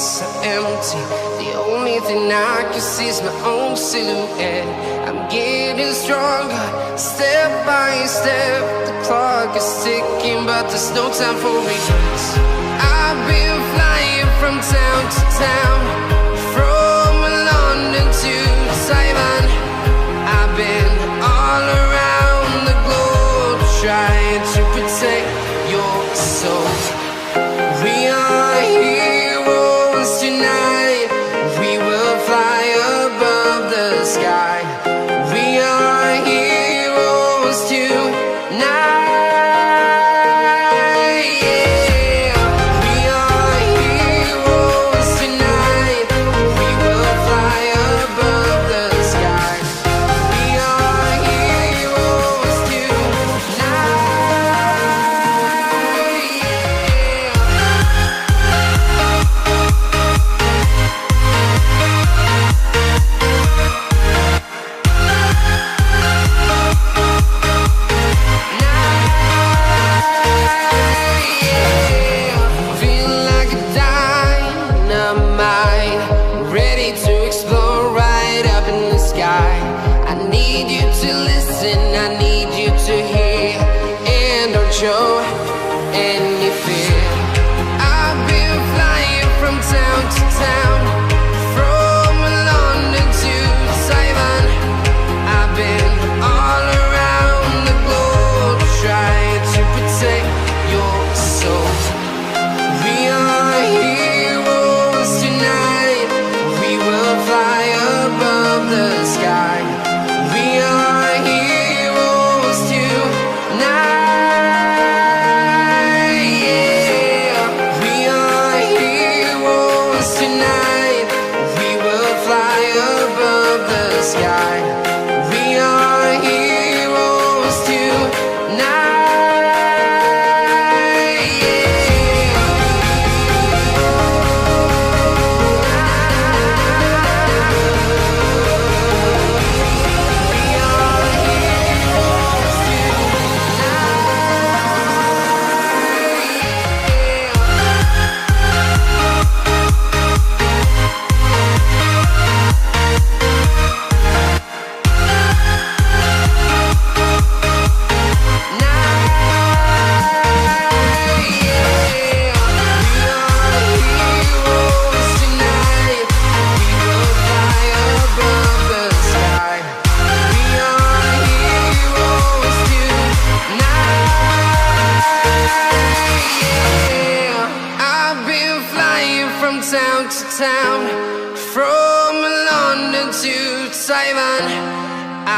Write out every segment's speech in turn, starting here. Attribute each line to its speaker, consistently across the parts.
Speaker 1: so empty. The only thing I can see is my own silhouette. I'm getting stronger, step by step. The clock is ticking, but there's no time for regrets. I've been flying from town to town, from London to Taiwan. I've been all around the globe, trying to protect your soul. We are heroes tonight. We will fly above the sky. We are heroes tonight.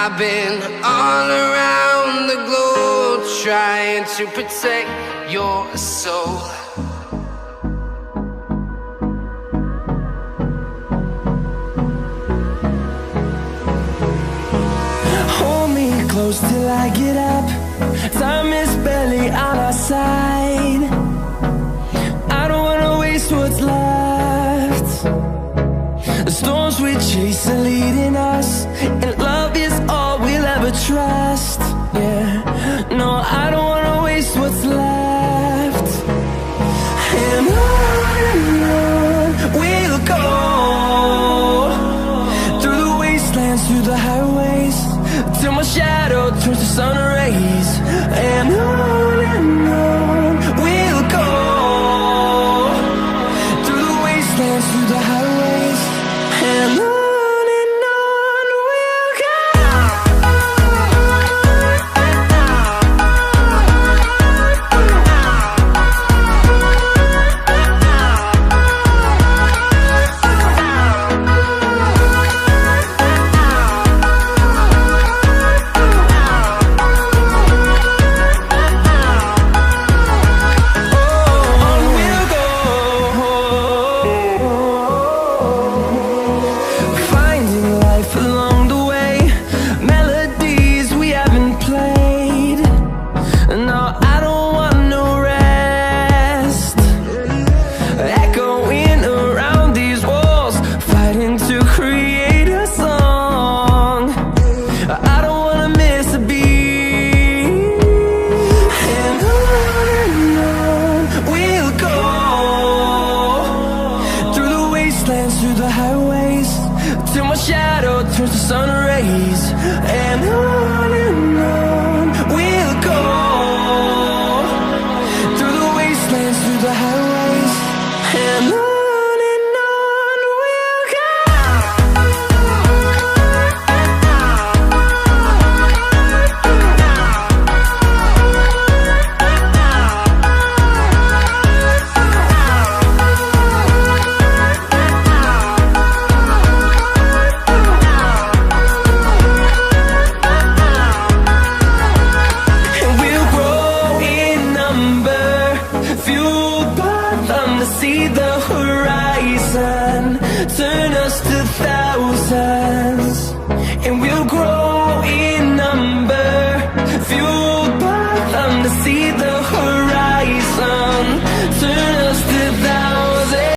Speaker 1: I've been all around the globe, trying to protect your soul.
Speaker 2: Hold me close till I get up. Time is barely on our side. I don't wanna waste what's left. The storms we chase are leading us, and love is all we'll ever trust. Yeah, no, I don't wanna waste what's left. And on we'll go, through the wastelands, through the highways, till my shadow turns to sun rays. And on we'll go, through the wastelands, through the highways, and on. the horizon.